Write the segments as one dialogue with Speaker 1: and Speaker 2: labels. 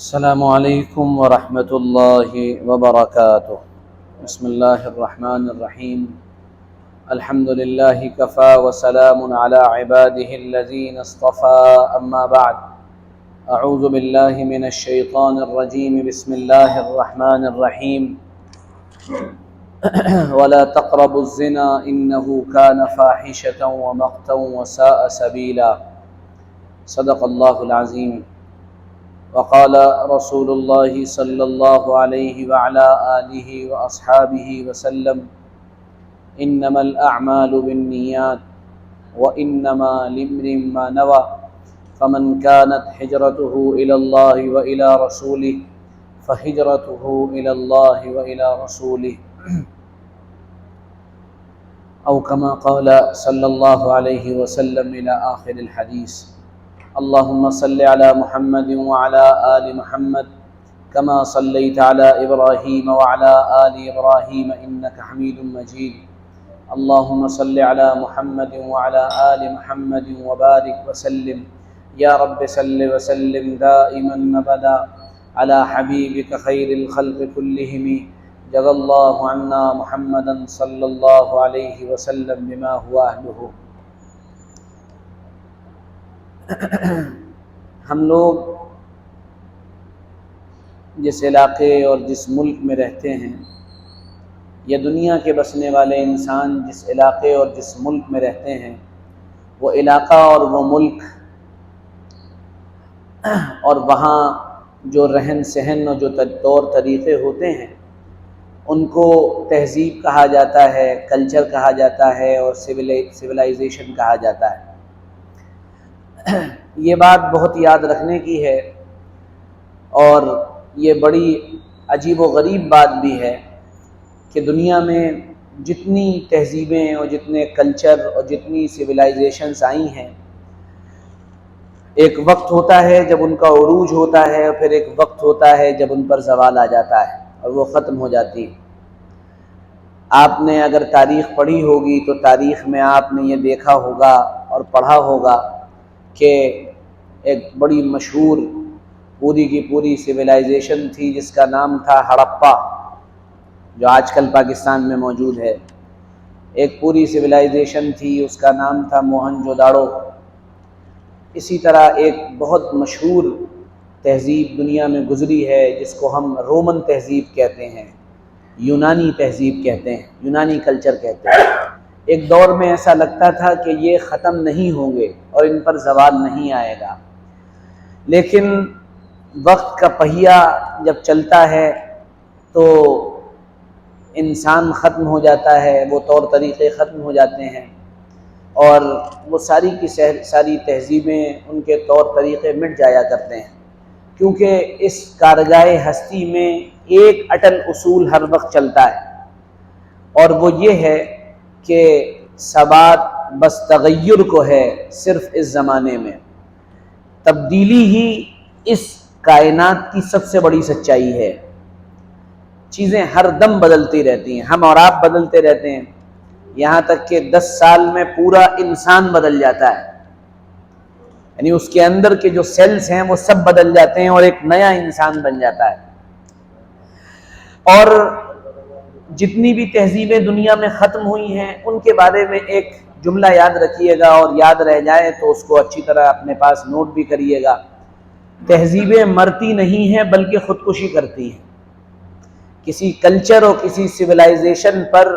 Speaker 1: السلام عليكم ورحمة الله وبركاته. بسم الله الرحمن الرحيم. الحمد لله كفى وسلام على عباده الذين اصطفى. أما بعد، أعوذ بالله من الشيطان الرجيم. بسم الله الرحمن الرحيم. ولا تقربوا الزنا إنه كان فاحشة ومقتا وساء سبيلا. صدق الله العظيم. وقال رسول الله صلى الله عليه وعلى آله وأصحابه وسلم: إنما الأعمال بالنيات وإنما لامرئ ما نوى فمن كانت هجرته إلى الله وإلى رسوله فهجرته إلى الله وإلى رسوله أو كما قال صلى الله عليه وسلم إلى آخر الحديث. اللهم صل على محمد وعلى آل محمد كما صليت على إبراهيم وعلى آل إبراهيم إنك حميد مجيد. اللهم صل على محمد وعلى آل محمد وبارك وسلم. يا رب صل وسلم دائما أبدا على حبيبك خير الخلق كلهم. جزا الله عنا محمدا صلى الله عليه وسلم بما هو أهله. ہم لوگ جس علاقے اور جس ملک میں رہتے ہیں، یا دنیا کے بسنے والے انسان جس علاقے اور جس ملک میں رہتے ہیں، وہ علاقہ اور وہ ملک اور وہاں جو رہن سہن اور جو طور طریقے ہوتے ہیں، ان کو تہذیب کہا جاتا ہے، کلچر کہا جاتا ہے اور سویلائزیشن کہا جاتا ہے۔ یہ بات بہت یاد رکھنے کی ہے، اور یہ بڑی عجیب و غریب بات بھی ہے کہ دنیا میں جتنی تہذیبیں اور جتنے کلچر اور جتنی سویلائزیشنز آئی ہیں، ایک وقت ہوتا ہے جب ان کا عروج ہوتا ہے، اور پھر ایک وقت ہوتا ہے جب ان پر زوال آ جاتا ہے اور وہ ختم ہو جاتی ہے۔ آپ نے اگر تاریخ پڑھی ہوگی تو تاریخ میں آپ نے یہ دیکھا ہوگا اور پڑھا ہوگا کہ ایک بڑی مشہور پوری کی پوری سویلائزیشن تھی جس کا نام تھا ہڑپا، جو آج کل پاکستان میں موجود ہے۔ ایک پوری سویلائزیشن تھی، اس کا نام تھا موہن جوداڑو۔ اسی طرح ایک بہت مشہور تہذیب دنیا میں گزری ہے جس کو ہم رومن تہذیب کہتے ہیں، یونانی تہذیب کہتے ہیں، یونانی کلچر کہتے ہیں۔ ایک دور میں ایسا لگتا تھا کہ یہ ختم نہیں ہوں گے اور ان پر زوال نہیں آئے گا، لیکن وقت کا پہیہ جب چلتا ہے تو انسان ختم ہو جاتا ہے، وہ طور طریقے ختم ہو جاتے ہیں، اور وہ ساری کی ساری تہذیبیں، ان کے طور طریقے مٹ جایا کرتے ہیں، کیونکہ اس کارگاہ ہستی میں ایک اٹل اصول ہر وقت چلتا ہے، اور وہ یہ ہے کہ ثبات بس تغیر کو ہے۔ صرف اس زمانے میں تبدیلی ہی اس کائنات کی سب سے بڑی سچائی ہے۔ چیزیں ہر دم بدلتی رہتی ہیں، ہم اور آپ بدلتے رہتے ہیں، یہاں تک کہ 10 سال میں پورا انسان بدل جاتا ہے، یعنی اس کے اندر کے جو سیلز ہیں وہ سب بدل جاتے ہیں اور ایک نیا انسان بن جاتا ہے۔ اور جتنی بھی تہذیبیں دنیا میں ختم ہوئی ہیں ان کے بارے میں ایک جملہ یاد رکھیے گا، اور یاد رہ جائے تو اس کو اچھی طرح اپنے پاس نوٹ بھی کریے گا۔ تہذیبیں مرتی نہیں ہیں بلکہ خودکشی کرتی ہیں۔ کسی کلچر اور کسی سویلائزیشن پر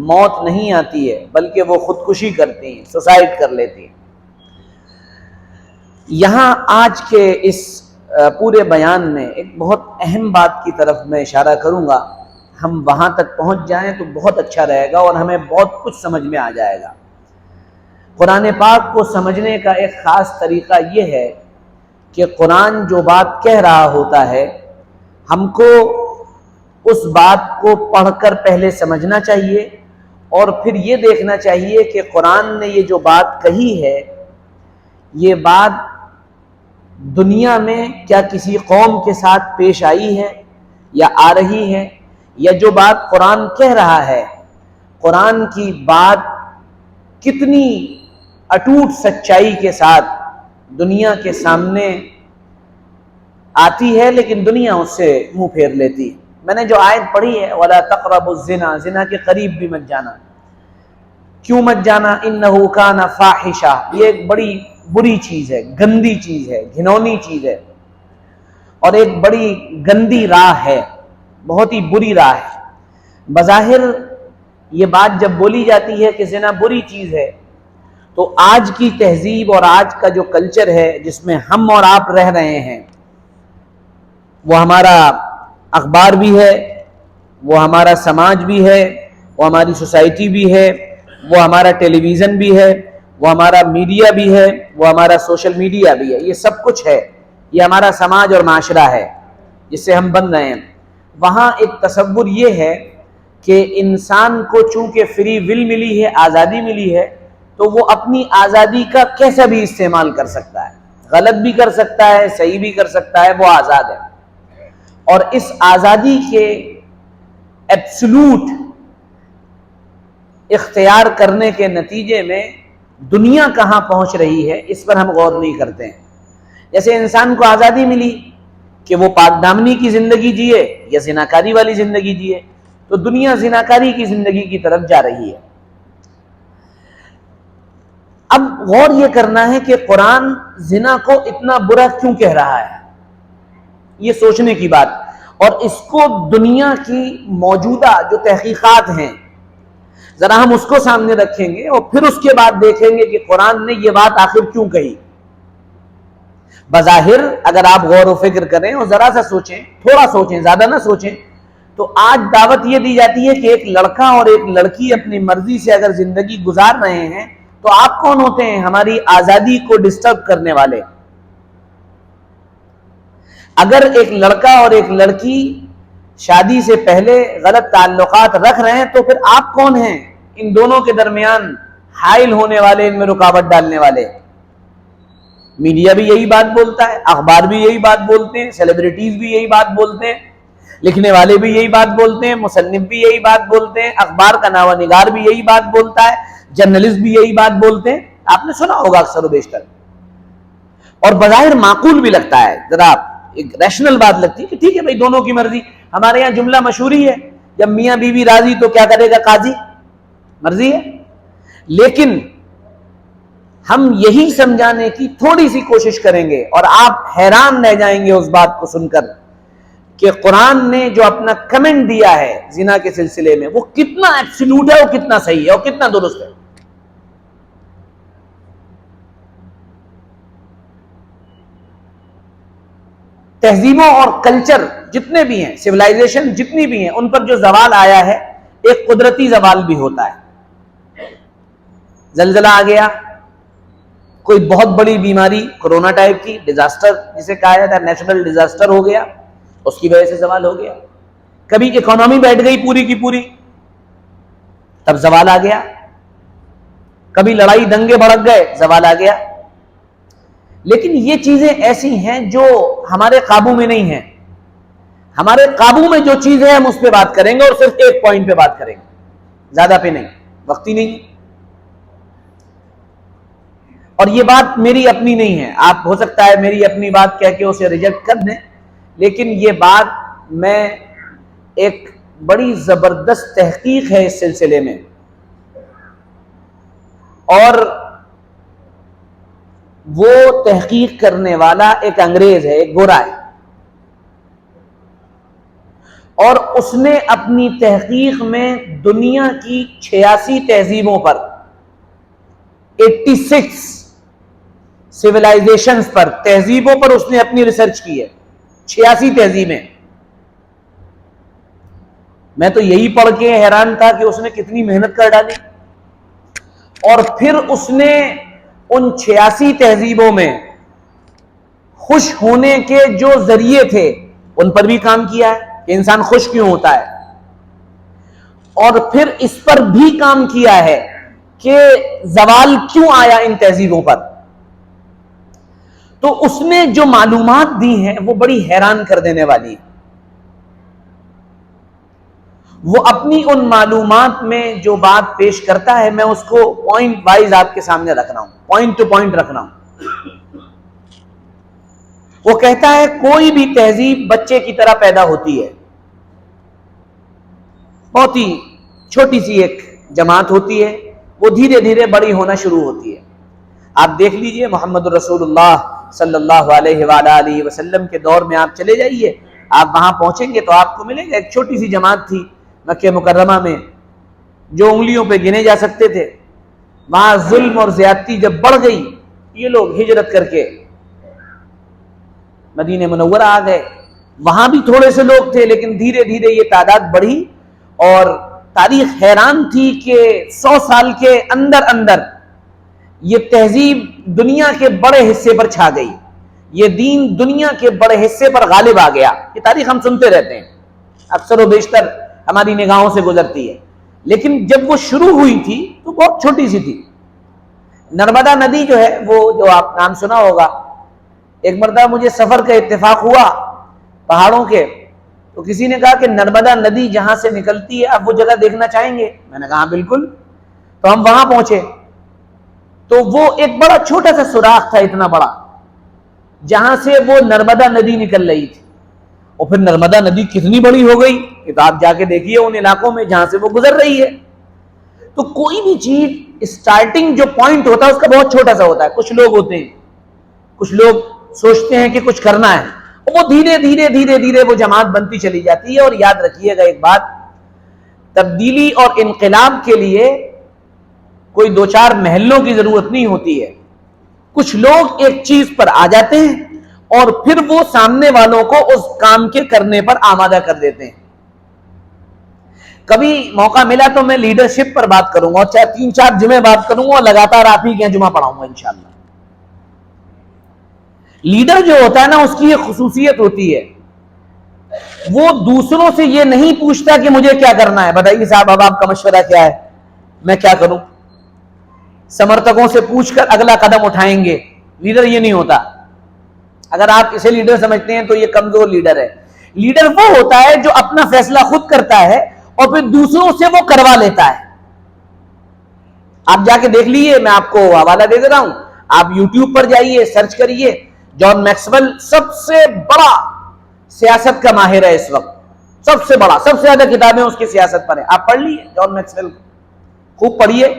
Speaker 1: موت نہیں آتی ہے بلکہ وہ خودکشی کرتی ہیں، سوسائڈ کر لیتی ہیں۔ یہاں آج کے اس پورے بیان میں ایک بہت اہم بات کی طرف میں اشارہ کروں گا۔ ہم وہاں تک پہنچ جائیں تو بہت اچھا رہے گا اور ہمیں بہت کچھ سمجھ میں آ جائے گا۔ قرآن پاک کو سمجھنے کا ایک خاص طریقہ یہ ہے کہ قرآن جو بات کہہ رہا ہوتا ہے، ہم کو اس بات کو پڑھ کر پہلے سمجھنا چاہیے، اور پھر یہ دیکھنا چاہیے کہ قرآن نے یہ جو بات کہی ہے، یہ بات دنیا میں کیا کسی قوم کے ساتھ پیش آئی ہے یا آ رہی ہے، یا جو بات قرآن کہہ رہا ہے، قرآن کی بات کتنی اٹوٹ سچائی کے ساتھ دنیا کے سامنے آتی ہے لیکن دنیا اس سے منہ پھیر لیتی ہے۔ میں نے جو آیت پڑھی ہے وَلَا تَقْرَبُوا الزِّنَا، زنا کے قریب بھی مت جانا۔ کیوں مت جانا؟ إِنَّهُ كَانَ فَاحِشًا، یہ ایک بڑی بری چیز ہے، گندی چیز ہے، گھنونی چیز ہے، اور ایک بڑی گندی راہ ہے، بہت ہی بری راہ ہے۔ بظاہر یہ بات جب بولی جاتی ہے کہ زنا بری چیز ہے، تو آج کی تہذیب اور آج کا جو کلچر ہے جس میں ہم اور آپ رہ رہے ہیں، وہ ہمارا اخبار بھی ہے، وہ ہمارا سماج بھی ہے، وہ ہماری سوسائٹی بھی ہے، وہ ہمارا ٹیلی ویژن بھی ہے، وہ ہمارا میڈیا بھی ہے، وہ ہمارا سوشل میڈیا بھی ہے، یہ سب کچھ ہے، یہ ہمارا سماج اور معاشرہ ہے جس سے ہم بن رہے ہیں۔ وہاں ایک تصور یہ ہے کہ انسان کو چونکہ فری ول ملی ہے، آزادی ملی ہے، تو وہ اپنی آزادی کا کیسا بھی استعمال کر سکتا ہے، غلط بھی کر سکتا ہے، صحیح بھی کر سکتا ہے، وہ آزاد ہے۔ اور اس آزادی کے ایبسولوٹ اختیار کرنے کے نتیجے میں دنیا کہاں پہنچ رہی ہے اس پر ہم غور نہیں کرتے ہیں۔ جیسے انسان کو آزادی ملی کہ وہ پاک دامنی کی زندگی جیے یا زناکاری والی زندگی جیے، تو دنیا زناکاری کی زندگی کی طرف جا رہی ہے۔ اب غور یہ کرنا ہے کہ قرآن زنا کو اتنا برا کیوں کہہ رہا ہے، یہ سوچنے کی بات، اور اس کو دنیا کی موجودہ جو تحقیقات ہیں ذرا ہم اس کو سامنے رکھیں گے، اور پھر اس کے بعد دیکھیں گے کہ قرآن نے یہ بات آخر کیوں کہی۔ بظاہر اگر آپ غور و فکر کریں اور ذرا سا سوچیں، تھوڑا سوچیں، زیادہ نہ سوچیں، تو آج دعوت یہ دی جاتی ہے کہ ایک لڑکا اور ایک لڑکی اپنی مرضی سے اگر زندگی گزار رہے ہیں تو آپ کون ہوتے ہیں ہماری آزادی کو ڈسٹرب کرنے والے؟ اگر ایک لڑکا اور ایک لڑکی شادی سے پہلے غلط تعلقات رکھ رہے ہیں تو پھر آپ کون ہیں ان دونوں کے درمیان حائل ہونے والے، ان میں رکاوٹ ڈالنے والے؟ میڈیا بھی یہی بات بولتا ہے، اخبار بھی یہی بات بولتے ہیں، سیلیبریٹیز بھی یہی بات بولتے ہیں، لکھنے والے بھی یہی بات بولتے ہیں، مصنف بھی یہی بات بولتے ہیں، اخبار کا نامہ نگار بھی یہی بات بولتا ہے، جرنلسٹ بھی یہی بات بولتے ہیں۔ آپ نے سنا ہوگا اکثر و بیشتر، اور بظاہر معقول بھی لگتا ہے، ذرا ایک ریشنل بات لگتی ہے کہ ٹھیک ہے بھائی دونوں کی مرضی۔ ہمارے یہاں جملہ مشہور ہی ہے، جب میاں بیوی راضی تو کیا کرے گا قاضی، مرضی ہے۔ لیکن ہم یہی سمجھانے کی تھوڑی سی کوشش کریں گے اور آپ حیران رہ جائیں گے اس بات کو سن کر کہ قرآن نے جو اپنا کمنٹ دیا ہے زنا کے سلسلے میں وہ کتنا ایبسولوٹ ہے، وہ کتنا صحیح ہے، اور کتنا درست ہے۔ تہذیبوں اور کلچر جتنے بھی ہیں، سویلائزیشن جتنی بھی ہیں، ان پر جو زوال آیا ہے ایک قدرتی زوال بھی ہوتا ہے۔ زلزلہ آ گیا، کوئی بہت بڑی بیماری کرونا ٹائپ کی ڈیزاسٹر جسے کہا جاتا ہے، نیچرل ڈیزاسٹر ہو گیا، اس کی وجہ سے زوال ہو گیا۔ کبھی اکانومی بیٹھ گئی پوری کی پوری، تب زوال آ گیا۔ کبھی لڑائی دنگے بھڑک گئے، زوال آ گیا۔ لیکن یہ چیزیں ایسی ہیں جو ہمارے قابو میں نہیں ہیں۔ ہمارے قابو میں جو چیز ہے ہم اس پہ بات کریں گے، اور صرف ایک پوائنٹ پہ بات کریں گے، زیادہ پہ نہیں، وقت ہی نہیں۔ اور یہ بات میری اپنی نہیں ہے، آپ ہو سکتا ہے میری اپنی بات کہہ کے اسے ریجیکٹ کر دیں، لیکن یہ بات میں ایک بڑی زبردست تحقیق ہے اس سلسلے میں، اور وہ تحقیق کرنے والا ایک انگریز ہے، ایک گورا ہے، اور اس نے اپنی تحقیق میں دنیا کی 86 تہذیبوں پر، 86 سویلائزیشنز پر، تہذیبوں پر اس نے اپنی ریسرچ کی ہے، 86 تہذیبیں۔ میں تو یہی پڑھ کے حیران تھا کہ اس نے کتنی محنت کر ڈالی، اور پھر اس نے ان 86 تہذیبوں میں خوش ہونے کے جو ذریعے تھے ان پر بھی کام کیا ہے کہ انسان خوش کیوں ہوتا ہے، اور پھر اس پر بھی کام کیا ہے کہ زوال کیوں آیا ان تہذیبوں پر۔ تو اس نے جو معلومات دی ہیں وہ بڑی حیران کر دینے والی ہیں۔ وہ اپنی ان معلومات میں جو بات پیش کرتا ہے، میں اس کو پوائنٹ وائز آپ کے سامنے رکھ رہا ہوں، پوائنٹ ٹو پوائنٹ رکھ رہا ہوں۔ وہ کہتا ہے کوئی بھی تہذیب بچے کی طرح پیدا ہوتی ہے، بہت ہی چھوٹی سی ایک جماعت ہوتی ہے، وہ دھیرے دھیرے بڑی ہونا شروع ہوتی ہے۔ آپ دیکھ لیجئے محمد رسول اللہ صلی اللہ علیہ وآلہ وسلم کے دور میں آپ چلے جائیے، آپ وہاں پہنچیں گے تو آپ کو ملے گا ایک چھوٹی سی جماعت تھی مکہ مکرمہ میں جو انگلیوں پہ گنے جا سکتے تھے۔ وہاں ظلم اور زیادتی جب بڑھ گئی، یہ لوگ ہجرت کر کے مدینہ منورہ آ گئے، وہاں بھی تھوڑے سے لوگ تھے لیکن دھیرے دھیرے یہ تعداد بڑھی، اور تاریخ حیران تھی کہ 100 سال کے اندر اندر یہ تہذیب دنیا کے بڑے حصے پر چھا گئی، یہ دین دنیا کے بڑے حصے پر غالب آ گیا۔ یہ تاریخ ہم سنتے رہتے ہیں، اکثر و بیشتر ہماری نگاہوں سے گزرتی ہے، لیکن جب وہ شروع ہوئی تھی تو بہت چھوٹی سی تھی۔ نرمدا ندی جو ہے، وہ جو آپ نام سنا ہوگا، ایک مرتبہ مجھے سفر کا اتفاق ہوا پہاڑوں کے، تو کسی نے کہا کہ نرمدا ندی جہاں سے نکلتی ہے آپ وہ جگہ دیکھنا چاہیں گے؟ میں نے کہا بالکل۔ تو ہم وہاں پہنچے تو وہ ایک بڑا چھوٹا سا سوراخ تھا، اتنا بڑا، جہاں سے وہ نرمدا ندی نکل رہی تھی۔ اور پھر نرمدا ندی کتنی بڑی ہو گئی کہ تو آپ جا کے دیکھیے ان علاقوں میں جہاں سے وہ گزر رہی ہے۔ تو کوئی بھی چیز اسٹارٹنگ جو پوائنٹ ہوتا ہے اس کا بہت چھوٹا سا ہوتا ہے۔ کچھ لوگ ہوتے ہیں، کچھ لوگ سوچتے ہیں کہ کچھ کرنا ہے، وہ دھیرے دھیرے دھیرے دھیرے وہ جماعت بنتی چلی جاتی ہے۔ اور یاد رکھیے گا ایک بات، تبدیلی اور انقلاب کے لیے کوئی دو چار محلوں کی ضرورت نہیں ہوتی ہے۔ کچھ لوگ ایک چیز پر آ جاتے ہیں اور پھر وہ سامنے والوں کو اس کام کے کرنے پر آمادہ کر دیتے ہیں۔ کبھی موقع ملا تو میں لیڈرشپ پر بات کروں گا، اور چاہے 3-4 جمعے بات کروں گا، اور لگاتار آپ ہی کے یہاں جمعہ پڑھاؤں گا انشاءاللہ۔ لیڈر جو ہوتا ہے نا، اس کی ایک خصوصیت ہوتی ہے، وہ دوسروں سے یہ نہیں پوچھتا کہ مجھے کیا کرنا ہے، بتائیے صاحب اب آپ کا مشورہ کیا ہے، میں کیا کروں۔ سمرتکوں سے پوچھ کر اگلا قدم اٹھائیں گے، لیڈر یہ نہیں ہوتا۔ اگر آپ اسے لیڈر سمجھتے ہیں تو یہ کمزور لیڈر ہے۔ لیڈر وہ ہوتا ہے جو اپنا فیصلہ خود کرتا ہے اور پھر دوسروں سے وہ کروا لیتا ہے۔ آپ جا کے دیکھ لیجیے، میں آپ کو حوالہ دے دے رہا ہوں، آپ یوٹیوب پر جائیے، سرچ کریے، جان میکسویل سب سے بڑا سیاست کا ماہر ہے اس وقت، سب سے بڑا، سب سے زیادہ کتابیں اس کی سیاست پر ہیں۔ آپ پڑھ لیجیے جان میکسویل، خوب پڑھیے۔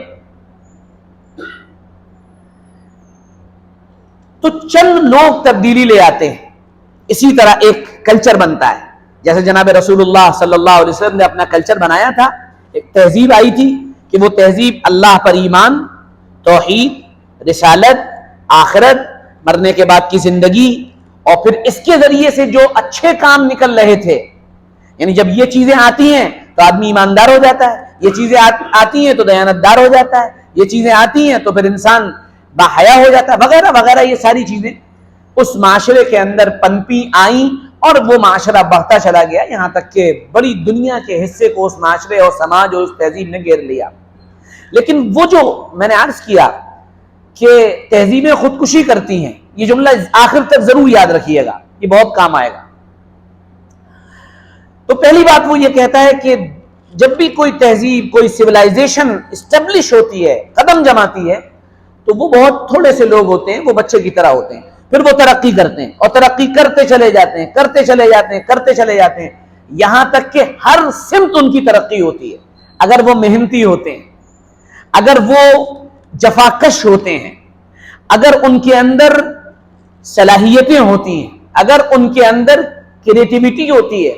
Speaker 1: تو چند لوگ تبدیلی لے آتے ہیں، اسی طرح ایک کلچر بنتا ہے۔ جیسے جناب رسول اللہ صلی اللہ علیہ وسلم نے اپنا کلچر بنایا تھا، ایک تہذیب آئی تھی کہ وہ تہذیب اللہ پر ایمان، توحید، رسالت، آخرت، مرنے کے بعد کی زندگی، اور پھر اس کے ذریعے سے جو اچھے کام نکل رہے تھے، یعنی جب یہ چیزیں آتی ہیں تو آدمی ایماندار ہو جاتا ہے، یہ چیزیں آتی ہیں تو دیانتدار ہو جاتا ہے، یہ چیزیں آتی ہیں تو پھر انسان باحیا ہو جاتا ہے، وغیرہ وغیرہ۔ یہ ساری چیزیں اس معاشرے کے اندر پنپی آئیں اور وہ معاشرہ بڑھتا چلا گیا، یہاں تک کہ بڑی دنیا کے حصے کو اس معاشرے اور سماج اور اس تہذیب نے گھیر لیا۔ لیکن وہ جو میں نے عرض کیا کہ تہذیبیں خودکشی کرتی ہیں، یہ جملہ آخر تک ضرور یاد رکھیے گا، یہ بہت کام آئے گا۔ تو پہلی بات وہ یہ کہتا ہے کہ جب بھی کوئی تہذیب، کوئی سیولائزیشن اسٹیبلش ہوتی ہے، قدم جماتی ہے، تو وہ بہت تھوڑے سے لوگ ہوتے ہیں، وہ بچے کی طرح ہوتے ہیں، پھر وہ ترقی کرتے ہیں اور ترقی کرتے چلے جاتے ہیں، کرتے چلے جاتے ہیں، کرتے چلے جاتے ہیں، یہاں تک کہ ہر سمت ان کی ترقی ہوتی ہے۔ اگر وہ محنتی ہوتے ہیں، اگر وہ جفاکش ہوتے ہیں، اگر ان کے اندر صلاحیتیں ہوتی ہیں، اگر ان کے اندر کریٹیویٹی ہوتی ہے،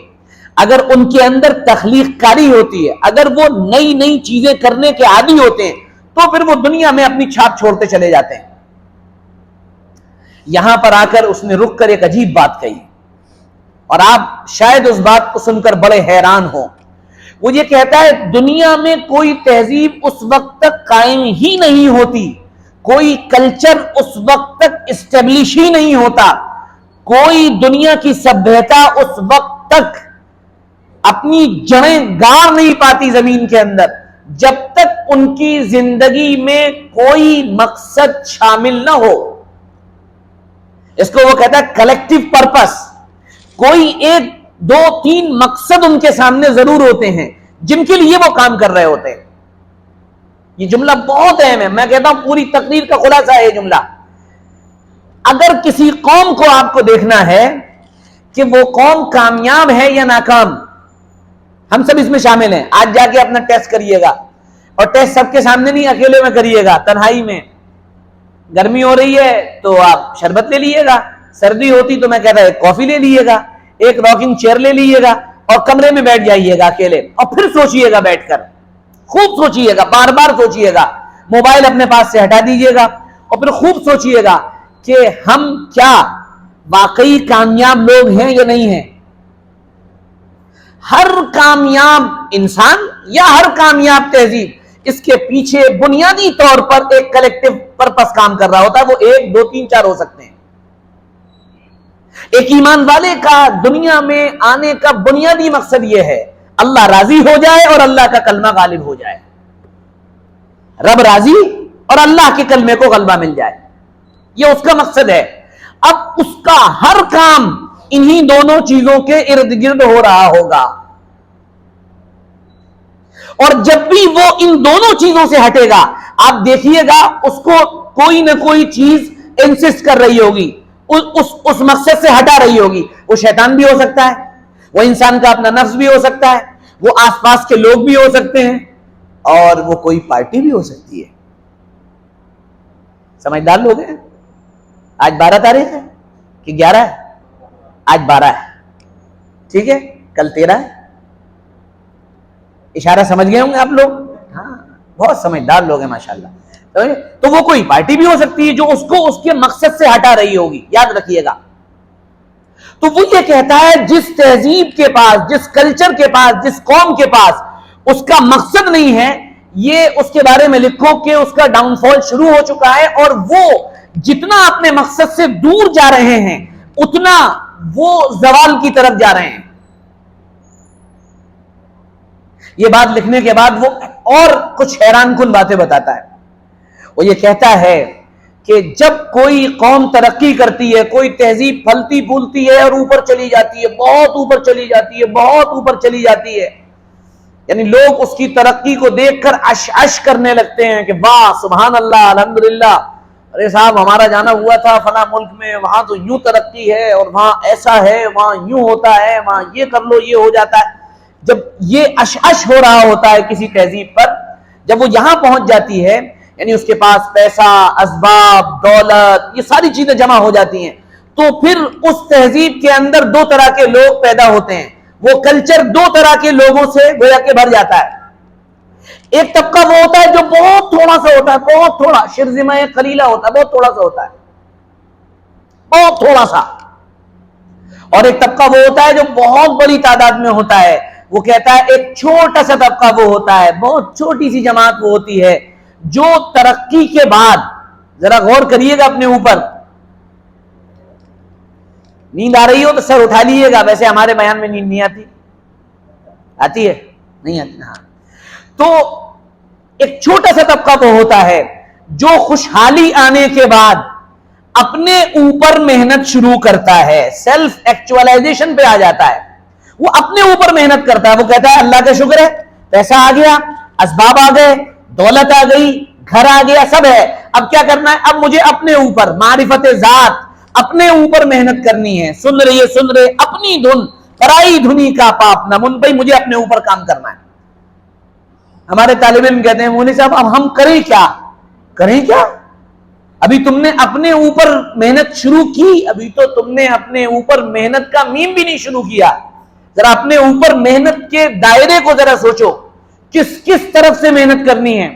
Speaker 1: اگر ان کے اندر تخلیق کاری ہوتی ہے، اگر وہ نئی نئی چیزیں کرنے کے عادی ہوتے ہیں، تو پھر وہ دنیا میں اپنی چھاپ چھوڑتے چلے جاتے ہیں۔ یہاں پر آ کر اس نے رک کر ایک عجیب بات کہی، اور آپ شاید اس بات کو سن کر بڑے حیران ہوں۔ وہ یہ کہتا ہے دنیا میں کوئی تہذیب اس وقت تک قائم ہی نہیں ہوتی، کوئی کلچر اس وقت تک اسٹیبلش ہی نہیں ہوتا، کوئی دنیا کی سبھیتا اس وقت تک اپنی جڑیں گاڑ نہیں پاتی زمین کے اندر، جب تک ان کی زندگی میں کوئی مقصد شامل نہ ہو۔ اس کو وہ کہتا ہے کلیکٹیو پرپس۔ کوئی 1 2 3 مقصد ان کے سامنے ضرور ہوتے ہیں جن کے لیے وہ کام کر رہے ہوتے ہیں۔ یہ جملہ بہت اہم ہے، میں کہتا ہوں پوری تقریر کا خلاصہ ہے یہ جملہ۔ اگر کسی قوم کو آپ کو دیکھنا ہے کہ وہ قوم کامیاب ہے یا ناکام، ہم سب اس میں شامل ہیں. آج جا کے اپنا ٹیسٹ کریے گا، اور ٹیسٹ سب کے سامنے نہیں، اکیلے میں کریے گا، تنہائی میں. گرمی ہو رہی ہے تو آپ شربت لے لیے گا، سردی ہوتی تو میں کہتا ایک کافی لے لیے گا، ایک راکنگ چیئر لے لیے گا، اور کمرے میں بیٹھ جائیے گا اکیلے، اور پھر سوچئے گا بیٹھ کر، خوب سوچئے گا، بار بار سوچئے گا، موبائل اپنے پاس سے ہٹا دیجئے گا، اور پھر خوب سوچئے گا کہ ہم کیا واقعی کامیاب لوگ ہیں یا نہیں ہیں. ہر کامیاب انسان یا ہر کامیاب تہذیب، اس کے پیچھے بنیادی طور پر ایک کلیکٹیو پرپس کام کر رہا ہوتا ہے. وہ 1 2 3 4 ہو سکتے ہیں. ایک ایمان والے کا دنیا میں آنے کا بنیادی مقصد یہ ہے اللہ راضی ہو جائے اور اللہ کا کلمہ غالب ہو جائے. رب راضی اور اللہ کے کلمے کو غلبہ مل جائے، یہ اس کا مقصد ہے. اب اس کا ہر کام انہی دونوں چیزوں کے ارد گرد ہو رہا ہوگا، اور جب بھی وہ ان دونوں چیزوں سے ہٹے گا، آپ دیکھیے گا اس کو کوئی نہ کوئی چیز انسسٹ کر رہی ہوگی، اس مقصد سے ہٹا رہی ہوگی. وہ شیطان بھی ہو سکتا ہے، وہ انسان کا اپنا نفس بھی ہو سکتا ہے، وہ آس پاس کے لوگ بھی ہو سکتے ہیں، اور وہ کوئی پارٹی بھی ہو سکتی ہے. سمجھدار لوگ ہیں. آج 12 تاریخ ہے کہ 11 ہے؟ آج 12 ہے، ٹھیک ہے، کل 13 ہے. اشارہ سمجھ گئے ہوں گے آپ لوگ. ہاں، بہت سمجھدار لوگ ہیں ماشاءاللہ. تو وہ کوئی پارٹی بھی ہو سکتی ہے جو اس کو اس کے مقصد سے ہٹا رہی ہوگی، یاد رکھیے گا. تو وہ یہ کہتا ہے جس تہذیب کے پاس، جس کلچر کے پاس، جس قوم کے پاس اس کا مقصد نہیں ہے، یہ اس کے بارے میں لکھو کہ اس کا ڈاؤن فال شروع ہو چکا ہے، اور وہ جتنا اپنے مقصد سے دور جا رہے ہیں اتنا وہ زوال کی طرف جا رہے ہیں. یہ بات لکھنے کے بعد وہ اور کچھ حیران کن باتیں بتاتا ہے. وہ یہ کہتا ہے کہ جب کوئی قوم ترقی کرتی ہے، کوئی تہذیب پھلتی پھولتی ہے اور اوپر چلی جاتی ہے، بہت اوپر چلی جاتی ہے، بہت اوپر چلی جاتی ہے، یعنی لوگ اس کی ترقی کو دیکھ کر اش کرنے لگتے ہیں کہ واہ سبحان اللہ الحمدللہ، ارے صاحب ہمارا جانا ہوا تھا فلاں ملک میں، وہاں تو یوں ترقی ہے، اور وہاں ایسا ہے، وہاں یوں ہوتا ہے، وہاں یہ کر لو یہ ہو جاتا ہے. جب یہ اش ہو رہا ہوتا ہے کسی تہذیب پر، جب وہ یہاں پہنچ جاتی ہے، یعنی اس کے پاس پیسہ، اسباب، دولت، یہ ساری چیزیں جمع ہو جاتی ہیں، تو پھر اس تہذیب کے اندر 2 طرح کے لوگ پیدا ہوتے ہیں. وہ کلچر 2 طرح کے لوگوں سے گویا کہ بھر جاتا ہے. ایک طبقہ وہ ہوتا ہے جو بہت تھوڑا سا ہوتا ہے، بہت تھوڑا، شرذمہ قلیلہ ہوتا ہے، بہت تھوڑا سا ہوتا ہے، بہت تھوڑا سا. اور ایک طبقہ وہ ہوتا ہے جو بہت بڑی تعداد میں ہوتا ہے. وہ کہتا ہے ایک چھوٹا سا طبقہ وہ ہوتا ہے، بہت چھوٹی سی جماعت وہ ہوتی ہے جو ترقی کے بعد، ذرا غور کریے گا اپنے اوپر، نیند آ رہی ہو تو سر اٹھا لیے گا. ویسے ہمارے بیان میں نیند نہیں آتی، آتی ہے؟ نہیں آتی. ہاں، تو ایک چھوٹا سا طبقہ وہ ہوتا ہے جو خوشحالی آنے کے بعد اپنے اوپر محنت شروع کرتا ہے، سیلف ایکچوالائزیشن پہ آ جاتا ہے. وہ اپنے اوپر محنت کرتا ہے. وہ کہتا ہے اللہ کا شکر ہے، پیسہ آ گیا، اسباب آ گئے، دولت آ گئی، گھر آ گیا، سب ہے، اب کیا کرنا ہے؟ اب مجھے اپنے اوپر معرفت ذات، اپنے اوپر محنت کرنی ہے. سن رہے اپنی دھن، پرائی دھنی کا پاپ نہ من. بھائی مجھے اپنے اوپر کام کرنا ہے. ہمارے طالب علم کہتے ہیں مولوی صاحب اب ہم کریں کیا؟ ابھی تم نے اپنے اوپر محنت شروع کی، ابھی تو تم نے اپنے اوپر محنت کا میم بھی نہیں شروع کیا. ذرا اپنے اوپر محنت کے دائرے کو ذرا سوچو، کس طرف سے محنت کرنی ہے.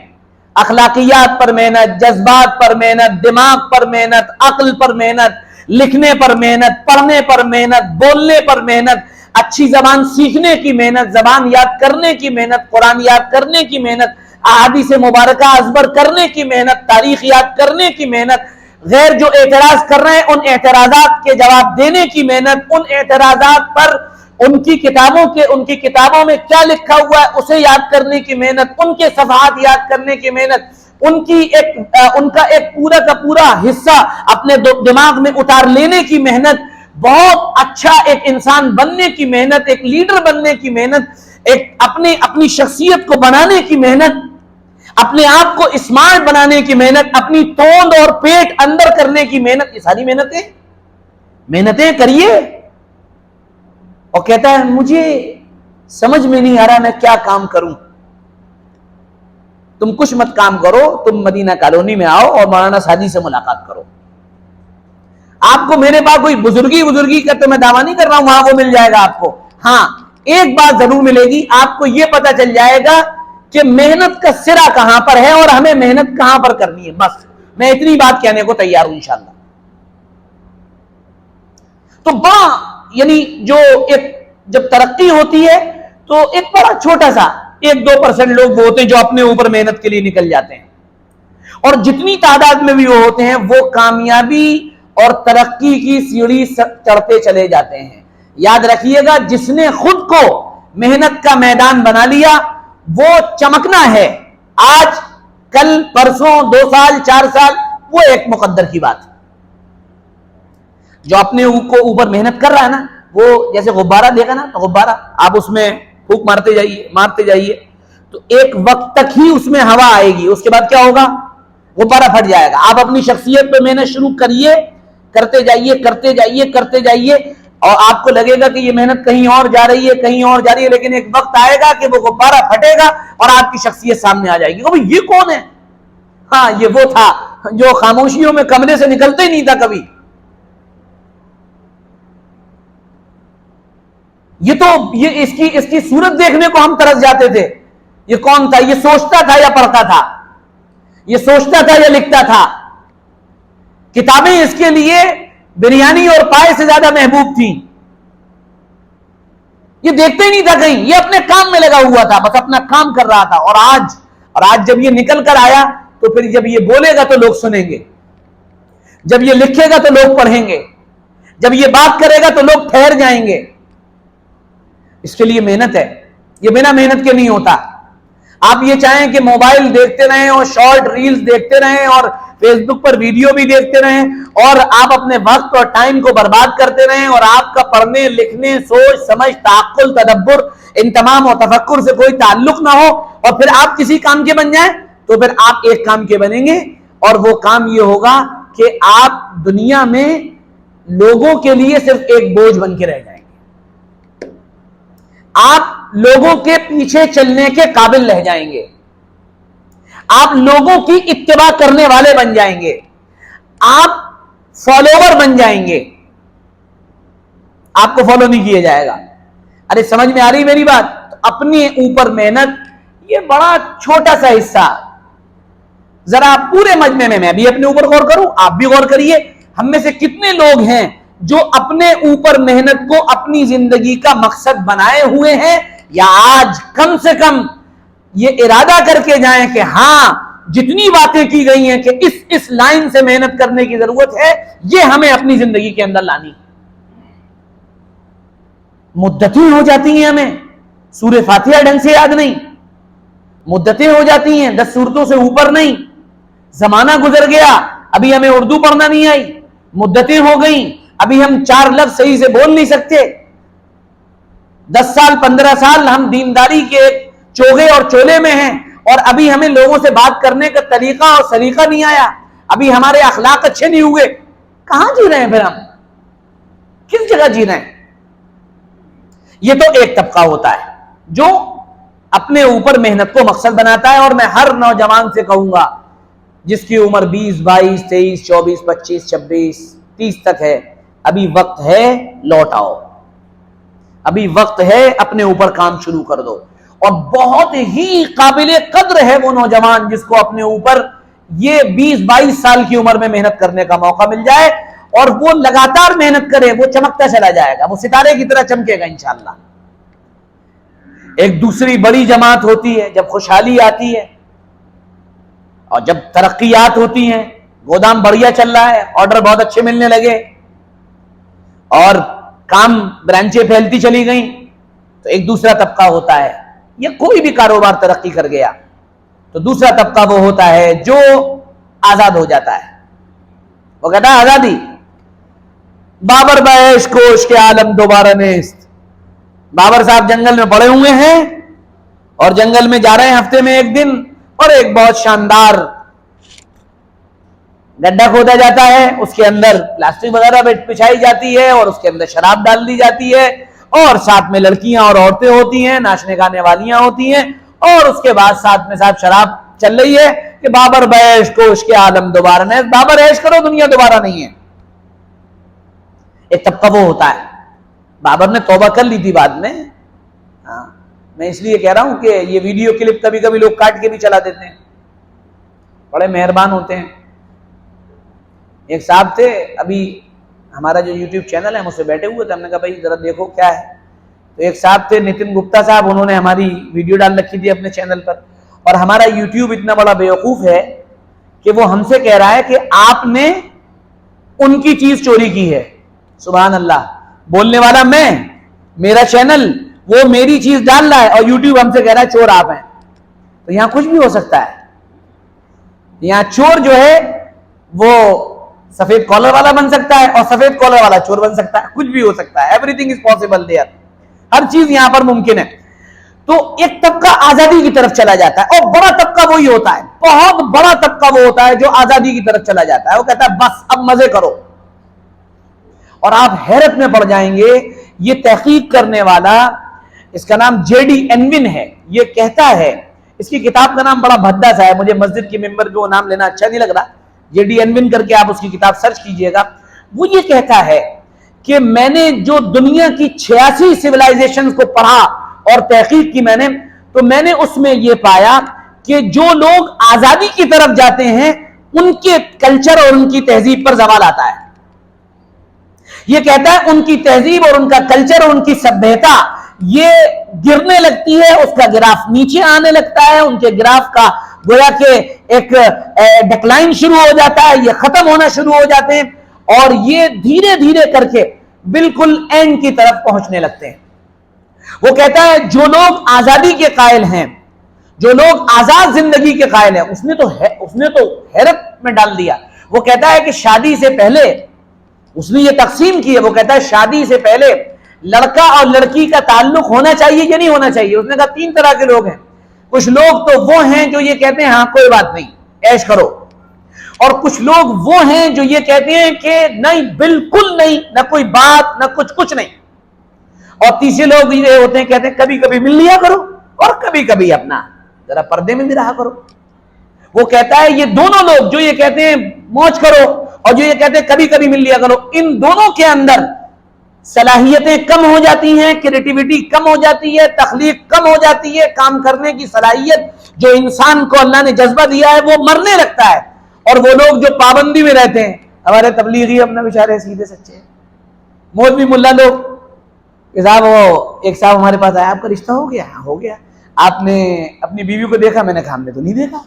Speaker 1: اخلاقیات پر محنت، جذبات پر محنت، دماغ پر محنت، عقل پر محنت، لکھنے پر محنت، پڑھنے پر محنت، بولنے پر محنت، اچھی زبان سیکھنے کی محنت، زبان یاد کرنے کی محنت، قرآن یاد کرنے کی محنت، احادیث مبارکہ ازبر کرنے کی محنت، تاریخ یاد کرنے کی محنت، غیر جو اعتراض کر رہے ہیں ان اعتراضات کے جواب دینے کی محنت، ان اعتراضات پر ان کی کتابوں میں کیا لکھا ہوا ہے اسے یاد کرنے کی محنت، ان کے صفحات یاد کرنے کی محنت، ان کا ایک پورا کا پورا حصہ اپنے دماغ میں اتار لینے کی محنت، بہت اچھا ایک انسان بننے کی محنت، ایک لیڈر بننے کی محنت، ایک اپنی شخصیت کو بنانے کی محنت. اپنے آپ کو اسمارٹ بنانے کی محنت، اپنی توند اور پیٹ اندر کرنے کی محنت، یہ ساری محنتیں کریے. اور کہتا ہے مجھے سمجھ میں نہیں آ رہا میں کیا کام کروں. تم کچھ مت کام کرو، تم مدینہ کالونی میں آؤ اور مولانا ساجی سے ملاقات کرو. آپ کو میرے پاس کوئی بزرگی کا تو میں دعویٰ نہیں کر رہا ہوں وہاں وہ مل جائے گا آپ کو. ہاں ایک بات ضرور ملے گی، آپ کو یہ پتا چل جائے گا کہ محنت کا سرا کہاں پر ہے اور ہمیں محنت کہاں پر کرنی ہے. بس میں اتنی بات کہنے کو تیار ہوں انشاءاللہ. تو یعنی جو ایک جب ترقی ہوتی ہے تو ایک بڑا چھوٹا سا 1-2% لوگ وہ ہوتے ہیں جو اپنے اوپر محنت کے لیے نکل جاتے ہیں، اور جتنی تعداد میں بھی وہ ہوتے ہیں وہ کامیابی اور ترقی کی سیڑھی چڑھتے چلے جاتے ہیں. یاد رکھیے گا جس نے خود کو محنت کا میدان بنا لیا وہ چمکنا ہے. آج کل پرسوں 2 سال 4 سال وہ ایک مقدر کی بات. جو اپنے کو اوپر محنت کر رہا ہے نا، وہ جیسے غبارہ دیکھا نا، تو غبارہ آپ اس میں پھونک مارتے جائیے تو ایک وقت تک ہی اس میں ہوا آئے گی، اس کے بعد کیا ہوگا؟ غبارہ پھٹ جائے گا. آپ اپنی شخصیت پہ محنت شروع کریے، کرتے جائیے اور آپ کو لگے گا کہ یہ محنت کہیں اور جا رہی ہے، لیکن ایک وقت آئے گا کہ وہ غبارہ پھٹے گا اور آپ کی شخصیت سامنے آ جائے گی. بھئی یہ کون ہے؟ ہاں یہ وہ تھا جو خاموشیوں میں کمرے سے نکلتے ہی نہیں تھا کبھی. یہ اس کی صورت دیکھنے کو ہم ترس جاتے تھے. یہ کون تھا؟ یہ سوچتا تھا یا پڑھتا تھا؟ یہ سوچتا تھا یا لکھتا تھا؟ کتابیں اس کے لیے بریانی اور پائے سے زیادہ محبوب تھیں. یہ دیکھتے ہی نہیں تھا کہیں، یہ اپنے کام میں لگا ہوا تھا، بس اپنا کام کر رہا تھا. اور آج جب یہ نکل کر آیا تو پھر جب یہ بولے گا تو لوگ سنیں گے، جب یہ لکھے گا تو لوگ پڑھیں گے، جب یہ بات کرے گا تو لوگ ٹھہر جائیں گے. اس کے لیے محنت ہے، یہ بنا محنت کے نہیں ہوتا. آپ یہ چاہیں کہ موبائل دیکھتے رہیں اور شارٹ ریلز دیکھتے رہیں اور فیس بک پر ویڈیو بھی دیکھتے رہیں اور آپ اپنے وقت اور ٹائم کو برباد کرتے رہیں اور آپ کا پڑھنے لکھنے سوچ سمجھ تعقل تدبر ان تمام و تفکر سے کوئی تعلق نہ ہو اور پھر آپ کسی کام کے بن جائیں، تو پھر آپ ایک کام کے بنیں گے اور وہ کام یہ ہوگا کہ آپ دنیا میں لوگوں کے لیے صرف ایک بوجھ بن کے رہ جائیں گے. آپ لوگوں کے پیچھے چلنے کے قابل رہ جائیں گے، آپ لوگوں کی اتباع کرنے والے بن جائیں گے، آپ فالوور بن جائیں گے، آپ کو فالو نہیں کیا جائے گا. ارے سمجھ میں آ رہی میری بات؟ تو اپنے اوپر محنت یہ بڑا چھوٹا سا حصہ. ذرا پورے مجمع میں بھی اپنے اوپر غور کروں، آپ بھی غور کریے. ہم میں سے کتنے لوگ ہیں جو اپنے اوپر محنت کو اپنی زندگی کا مقصد بنائے ہوئے ہیں، یا آج کم سے کم یہ ارادہ کر کے جائیں کہ ہاں جتنی باتیں کی گئی ہیں کہ اس لائن سے محنت کرنے کی ضرورت ہے، یہ ہمیں اپنی زندگی کے اندر لانی. مدتیں ہو جاتی ہیں ہمیں سورہ فاتحہ ڈھنگ سے یاد نہیں، مدتیں ہو جاتی ہیں 10 سورتوں سے اوپر نہیں، زمانہ گزر گیا ابھی ہمیں اردو پڑھنا نہیں آئی، مدتیں ہو گئیں ابھی ہم 4 لفظ صحیح سے بول نہیں سکتے، 10 سال 15 سال ہم دینداری کے چوگے اور چولے میں ہیں اور ابھی ہمیں لوگوں سے بات کرنے کا طریقہ اور سلیقہ نہیں آیا، ابھی ہمارے اخلاق اچھے نہیں ہوئے. کہاں جی رہے ہیں پھر ہم؟ کس جگہ جی رہے ہیں؟ یہ تو ایک طبقہ ہوتا ہے جو اپنے اوپر محنت کو مقصد بناتا ہے. اور میں ہر نوجوان سے کہوں گا جس کی عمر 20 22 23 24 25 26 30 تک ہے، ابھی وقت ہے لوٹ آؤ، ابھی وقت ہے اپنے اوپر کام شروع کر دو. اور بہت ہی قابل قدر ہے وہ نوجوان جس کو اپنے اوپر یہ 20 22 سال کی عمر میں محنت کرنے کا موقع مل جائے اور وہ لگاتار محنت کرے، وہ چمکتا چلا جائے گا، وہ ستارے کی طرح چمکے گا انشاءاللہ. ایک دوسری بڑی جماعت ہوتی ہے جب خوشحالی آتی ہے اور جب ترقیات ہوتی ہیں، گودام بڑھیا چل رہا ہے، آرڈر بہت اچھے ملنے لگے اور کام برانچیں پھیلتی چلی گئیں، تو ایک دوسرا طبقہ ہوتا ہے. یہ کوئی بھی کاروبار ترقی کر گیا تو دوسرا طبقہ وہ ہوتا ہے جو آزاد ہو جاتا ہے. وہ کہتا ہے آزادی بابر بیش کوش کے عالم دوبارہ نیست. بابر صاحب جنگل میں پڑے ہوئے ہیں اور جنگل میں جا رہے ہیں ہفتے میں ایک دن، اور اور ایک بہت شاندار گڈھا کھودا جاتا ہے، اس کے اندر پلاسٹک وغیرہ بچھائی جاتی ہے اور اس کے اندر شراب ڈال دی جاتی ہے، اور ساتھ میں لڑکیاں اور عورتیں ہوتی ہیں، ناچنے گانے والیاں ہوتی ہیں، اور اس کے بعد ساتھ میں ساتھ شراب چل رہی ہے کہ بابر بیش کو اس کے عالم دوبارہ نہیں، بابر عیش کرو دنیا دوبارہ نہیں ہے۔ ایک طبقہ وہ ہوتا ہے، بابر نے توبہ کر لی تھی بعد میں، ہاں میں اس لیے کہہ رہا ہوں کہ یہ ویڈیو کلپ کبھی کبھی لوگ کاٹ کے بھی چلا دیتے ہیں، بڑے مہربان ہوتے ہیں۔ ایک صاحب تھے، ابھی ہمارا جو یوٹیوب چینل ہے ہم اس پہ بیٹھے ہوئے تھے، ہم نے کہا بھائی ذرا دیکھو کیا ہے، تو ایک صاحب تھے نتن گپتا صاحب، انہوں نے ہماری ویڈیو ڈال رکھی تھی اپنے چینل پر، اور ہمارا یوٹیوب اتنا بڑا بیوقوف ہے کہ وہ ہم سے کہہ رہا ہے کہ آپ نے ان کی چیز چوری کی ہے۔ سبحان اللہ، بولنے والا میں، میرا چینل، وہ میری چیز ڈال رہا ہے اور یوٹیوب ہم سے کہہ رہا ہے چور آپ ہیں۔ تو یہاں کچھ بھی ہو سکتا ہے، یہاں چور جو ہے وہ سفید کالر والا بن سکتا ہے اور سفید کالر والا چور بن سکتا ہے، کچھ بھی ہو سکتا ہے، everything is possible there, ہر چیز یہاں پر ممکن ہے۔ تو ایک طبقہ آزادی کی طرف چلا جاتا ہے، اور بڑا طبقہ وہی ہوتا ہے، بہت بڑا طبقہ وہ ہوتا ہے جو آزادی کی طرف چلا جاتا ہے، وہ کہتا ہے بس اب مزے کرو۔ اور آپ حیرت میں پڑ جائیں گے، یہ تحقیق کرنے والا، اس کا نام جے ڈی انون ہے، یہ کہتا ہے، اس کی کتاب کا نام بڑا بھدا سا ہے، مجھے مسجد کی ممبر پہ وہ نام لینا اچھا نہیں لگ رہا، جے ڈی انون کر کے آپ اس کی کتاب سرچ کیجئے گا۔ وہ یہ کہتا ہے کہ میں نے جو دنیا کی 86 سیولائزیشن کو پڑھا اور تحقیق کی میں نے، تو میں نے اس میں یہ پایا کہ جو لوگ آزادی کی طرف جاتے ہیں ان کے کلچر اور ان کی تہذیب پر زوال آتا ہے۔ یہ کہتا ہے ان کی تہذیب اور ان کا کلچر اور ان کی سبھیتا یہ گرنے لگتی ہے، اس کا گراف نیچے آنے لگتا ہے، ان کے گراف کا گویا کہ ایک ڈکلائن شروع ہو جاتا ہے، یہ ختم ہونا شروع ہو جاتے ہیں، اور یہ دھیرے دھیرے کر کے بالکل اینڈ کی طرف پہنچنے لگتے ہیں۔ وہ کہتا ہے جو لوگ آزادی کے قائل ہیں، جو لوگ آزاد زندگی کے قائل ہیں، اس نے تو حیرت میں ڈال دیا۔ وہ کہتا ہے کہ شادی سے پہلے، اس نے یہ تقسیم کی ہے، وہ کہتا ہے شادی سے پہلے لڑکا اور لڑکی کا تعلق ہونا چاہیے یا نہیں ہونا چاہیے۔ اس نے کہا 3 طرح کے لوگ ہیں، کچھ لوگ تو وہ ہیں جو یہ کہتے ہیں ہاں کوئی بات نہیں عیش کرو، اور کچھ لوگ وہ ہیں جو یہ کہتے ہیں کہ نہیں بالکل نہیں، نہ کوئی بات، نہ کچھ نہیں، اور تیسرے لوگ یہ ہوتے ہیں کہتے ہیں کبھی کبھی مل لیا کرو اور کبھی کبھی اپنا ذرا پردے میں بھی رہا کرو۔ وہ کہتا ہے یہ دونوں لوگ جو یہ کہتے ہیں موج کرو اور جو یہ کہتے ہیں کبھی کبھی مل لیا کرو، ان دونوں کے اندر صلاحیتیں کم ہو جاتی ہیں، کریٹیوٹی کم ہو جاتی ہے، تخلیق کم ہو جاتی ہے، کام کرنے کی صلاحیت جو انسان کو اللہ نے جذبہ دیا ہے وہ مرنے لگتا ہے۔ اور وہ لوگ جو پابندی میں رہتے ہیں، ہمارے تبلیغی اپنا بیچارے سیدھے سچے مولوی ملا لوگ، کہ صاحب وہ ایک صاحب ہمارے پاس آیا، آپ کا رشتہ ہو گیا؟ ہو گیا۔ آپ نے اپنی بیوی کو دیکھا؟ میں نے کہا ہم نے تو نہیں دیکھا۔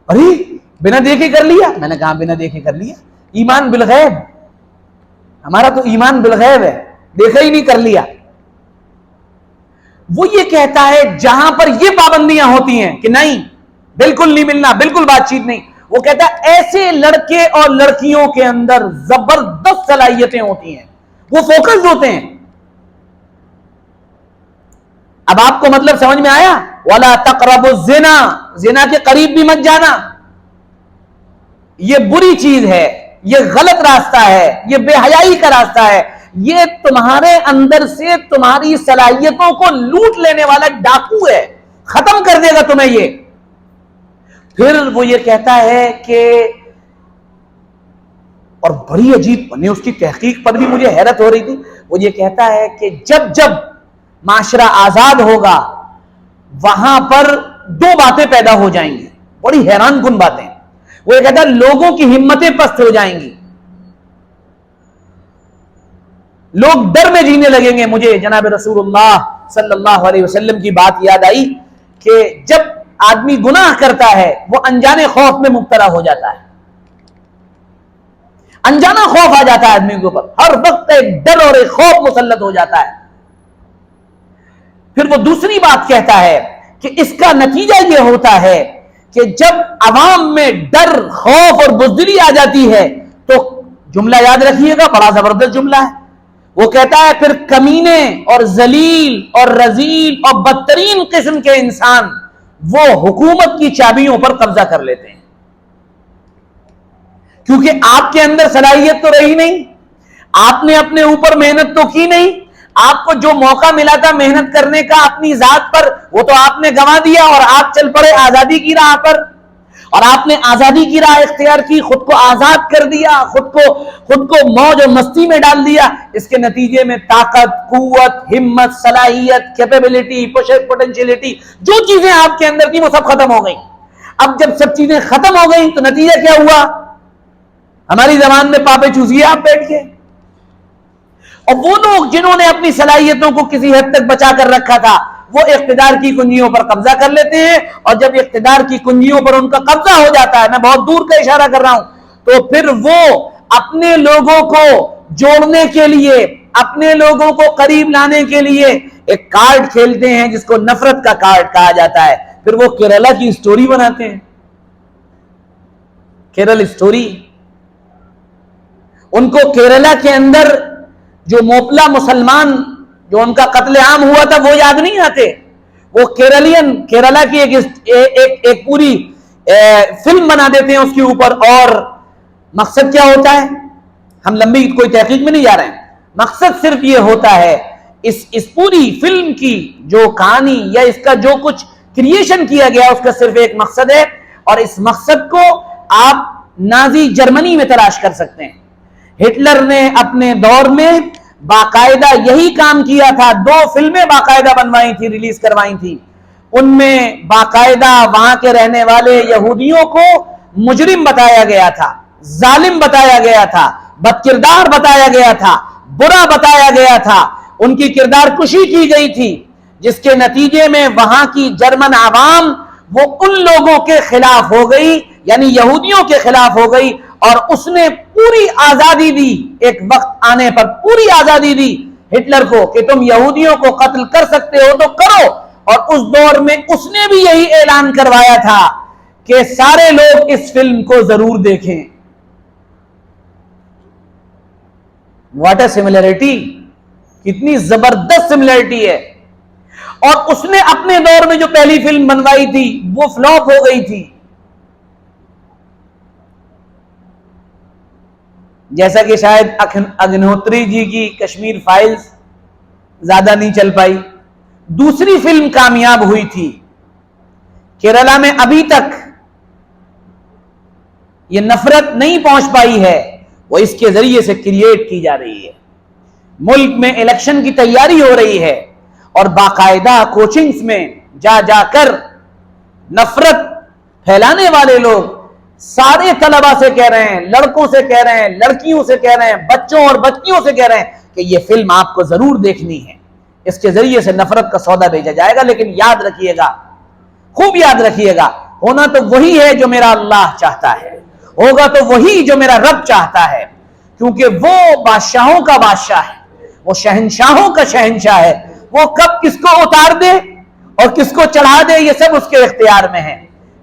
Speaker 1: ارے بنا دیکھے کر لیا؟ میں نے کہا بنا دیکھے کر لیا۔ ایمان بالغیب، ہمارا تو ایمان بالغیب ہے، دیکھا ہی نہیں کر لیا۔ وہ یہ کہتا ہے جہاں پر یہ پابندیاں ہوتی ہیں کہ نہیں بالکل نہیں ملنا، بالکل بات چیت نہیں، وہ کہتا ہے ایسے لڑکے اور لڑکیوں کے اندر زبردست صلاحیتیں ہوتی ہیں، وہ فوکسڈ ہوتے ہیں۔ اب آپ کو مطلب سمجھ میں آیا؟ وَلَا تَقْرَبُوا الزِّنَا، زنا کے قریب بھی مت جانا، یہ بری چیز ہے، یہ غلط راستہ ہے، یہ بے حیائی کا راستہ ہے، یہ تمہارے اندر سے تمہاری صلاحیتوں کو لوٹ لینے والا ڈاکو ہے، ختم کر دے گا تمہیں یہ۔ پھر وہ یہ کہتا ہے کہ، اور بڑی عجیب، نے اس کی تحقیق پر بھی مجھے حیرت ہو رہی تھی، وہ یہ کہتا ہے کہ جب معاشرہ آزاد ہوگا وہاں پر 2 باتیں پیدا ہو جائیں گی، بڑی حیران کن باتیں۔ وہ یہ کہتا ہے لوگوں کی ہمتیں پست ہو جائیں گی، لوگ ڈر میں جینے لگیں گے۔ مجھے جناب رسول اللہ صلی اللہ علیہ وسلم کی بات یاد آئی کہ جب آدمی گناہ کرتا ہے وہ انجانے خوف میں مبتلا ہو جاتا ہے، انجانا خوف آ جاتا ہے آدمی کے اوپر، ہر وقت ایک ڈر اور ایک خوف مسلط ہو جاتا ہے۔ پھر وہ دوسری بات کہتا ہے کہ اس کا نتیجہ یہ ہوتا ہے کہ جب عوام میں ڈر، خوف اور بزدلی آ جاتی ہے تو جملہ یاد رکھیے گا، بڑا زبردست جملہ ہے، وہ کہتا ہے پھر کمینے اور ذلیل اور رذیل اور بدترین قسم کے انسان وہ حکومت کی چابیوں پر قبضہ کر لیتے ہیں، کیونکہ آپ کے اندر صلاحیت تو رہی نہیں، آپ نے اپنے اوپر محنت تو کی نہیں، آپ کو جو موقع ملا تھا محنت کرنے کا اپنی ذات پر وہ تو آپ نے گنوا دیا، اور آپ چل پڑے آزادی کی راہ پر، اور آپ نے آزادی کی راہ اختیار کی، خود کو آزاد کر دیا، خود کو موج و مستی میں ڈال دیا۔ اس کے نتیجے میں طاقت، قوت، ہمت، صلاحیت، کیپیبلٹی، پوٹینشیلٹی، جو چیزیں آپ کے اندر تھی وہ سب ختم ہو گئی۔ اب جب سب چیزیں ختم ہو گئی تو نتیجہ کیا ہوا؟ ہماری زبان میں پاپے چوزیے آپ بیٹھ کے۔ اور وہ لوگ جنہوں نے اپنی صلاحیتوں کو کسی حد تک بچا کر رکھا تھا، وہ اقتدار کی کنجیوں پر قبضہ کر لیتے ہیں، اور جب اقتدار کی کنجیوں پر ان کا قبضہ ہو جاتا ہے، میں بہت دور کا اشارہ کر رہا ہوں، تو پھر وہ اپنے لوگوں کو جوڑنے کے لیے، اپنے لوگوں کو قریب لانے کے لیے ایک کارڈ کھیلتے ہیں جس کو نفرت کا کارڈ کہا جاتا ہے۔ پھر وہ کیرلا کی سٹوری بناتے ہیں، کیرل سٹوری۔ ان کو کیرلا کے اندر جو موپلا مسلمان جو ان کا قتل عام ہوا تھا وہ یاد نہیں آتے، وہ کیرلا کی ایک پوری فلم بنا دیتے ہیں اس کے اوپر۔ اور مقصد کیا ہوتا ہے؟ ہم لمبی کوئی تحقیق میں نہیں جا رہے ہیں، مقصد صرف یہ ہوتا ہے، اس پوری فلم کی جو کہانی یا اس کا جو کچھ کریشن کیا گیا اس کا صرف ایک مقصد ہے، اور اس مقصد کو آپ نازی جرمنی میں تلاش کر سکتے ہیں۔ ہٹلر نے اپنے دور میں باقاعدہ یہی کام کیا تھا، 2 فلمیں باقاعدہ بنوائی تھی، ریلیز کروائی تھی، ان میں باقاعدہ وہاں کے رہنے والے یہودیوں کو مجرم بتایا گیا تھا، ظالم بتایا گیا تھا، بدکردار بتایا گیا تھا، برا بتایا گیا تھا، ان کی کردار کشی کی گئی تھی، جس کے نتیجے میں وہاں کی جرمن عوام وہ ان لوگوں کے خلاف ہو گئی، یعنی یہودیوں کے خلاف ہو گئی، اور اس نے پوری آزادی دی، ایک وقت آنے پر پوری آزادی دی ہٹلر کو کہ تم یہودیوں کو قتل کر سکتے ہو تو کرو۔ اور اس دور میں اس نے بھی یہی اعلان کروایا تھا کہ سارے لوگ اس فلم کو ضرور دیکھیں۔ واٹ اے سملیرٹی، کتنی زبردست سملیرٹی ہے۔ اور اس نے اپنے دور میں جو پہلی فلم بنوائی تھی وہ فلاپ ہو گئی تھی، جیسا کہ شاید اگنہوتری جی کی کشمیر فائلز زیادہ نہیں چل پائی۔ دوسری فلم کامیاب ہوئی تھی، کیرلا میں ابھی تک یہ نفرت نہیں پہنچ پائی ہے، وہ اس کے ذریعے سے کریٹ کی جا رہی ہے۔ ملک میں الیکشن کی تیاری ہو رہی ہے، اور باقاعدہ کوچنگز میں جا جا کر نفرت پھیلانے والے لوگ سارے طلبہ سے کہہ رہے ہیں، لڑکوں سے کہہ رہے ہیں، لڑکیوں سے کہہ رہے ہیں، بچوں اور بچیوں سے کہہ رہے ہیں کہ یہ فلم آپ کو ضرور دیکھنی ہے، اس کے ذریعے سے نفرت کا سودا بیچا جائے گا۔ لیکن یاد رکھیے گا، خوب یاد رکھیے گا، ہونا تو وہی ہے جو میرا اللہ چاہتا ہے، ہوگا تو وہی جو میرا رب چاہتا ہے، کیونکہ وہ بادشاہوں کا بادشاہ ہے، وہ شہنشاہوں کا شہنشاہ ہے، وہ کب کس کو اتار دے اور کس کو چڑھا دے یہ سب اس کے اختیار میں ہے۔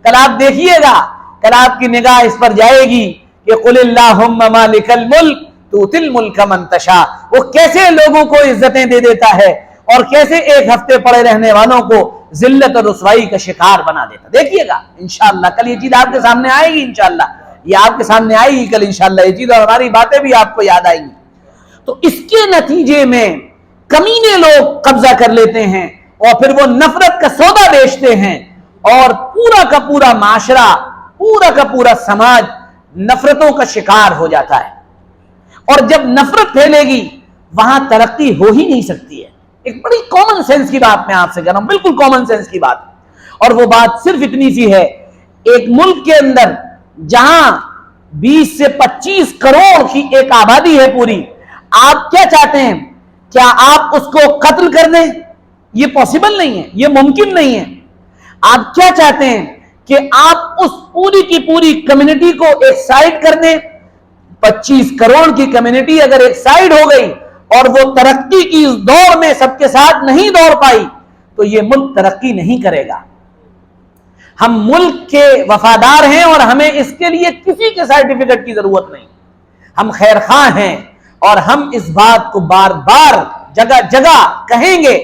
Speaker 1: کل آپ دیکھیے گا، کل آپ کی نگاہ اس پر جائے گی کہ قل اللہم مالک الملک تؤتی الملک من تشاء، وہ کیسے لوگوں کو عزتیں دے دیتا ہے اور کیسے ایک ہفتے پڑے رہنے والوں کو ذلت اور رسوائی کا شکار بنا دیتا۔ دیکھیے گا انشاءاللہ کل یہ چیز آپ کے سامنے آئے گی، انشاءاللہ یہ آپ کے سامنے آئے گی کل انشاءاللہ یہ چیز، اور ہماری باتیں بھی آپ کو یاد آئیں گی۔ تو اس کے نتیجے میں کمینے لوگ قبضہ کر لیتے ہیں، اور پھر وہ نفرت کا سودا بیچتے ہیں، اور پورا کا پورا معاشرہ، پورا کا پورا سماج نفرتوں کا شکار ہو جاتا ہے۔ اور جب نفرت پھیلے گی وہاں ترقی ہو ہی نہیں سکتی ہے۔ ایک بڑی کامن سینس کی بات میں آپ سے کہہ رہا ہوں، بالکل کامن سینس کی بات، اور وہ بات صرف اتنی سی ہے، ایک ملک کے اندر جہاں 20 سے 25 کروڑ کی ایک آبادی ہے پوری، آپ کیا چاہتے ہیں؟ کیا آپ اس کو قتل کر دیں؟ یہ پاسبل نہیں ہے، یہ ممکن نہیں ہے۔ آپ کیا چاہتے ہیں کہ آپ اس پوری کی پوری کمیونٹی کو ایک سائیڈ کر دیں؟ 25 کروڑ کی کمیونٹی اگر ایک سائیڈ ہو گئی اور وہ ترقی کی اس دور میں سب کے ساتھ نہیں دوڑ پائی تو یہ ملک ترقی نہیں کرے گا۔ ہم ملک کے وفادار ہیں اور ہمیں اس کے لیے کسی کے سرٹیفکیٹ کی ضرورت نہیں، ہم خیر خواہ ہیں، اور ہم اس بات کو بار بار جگہ جگہ کہیں گے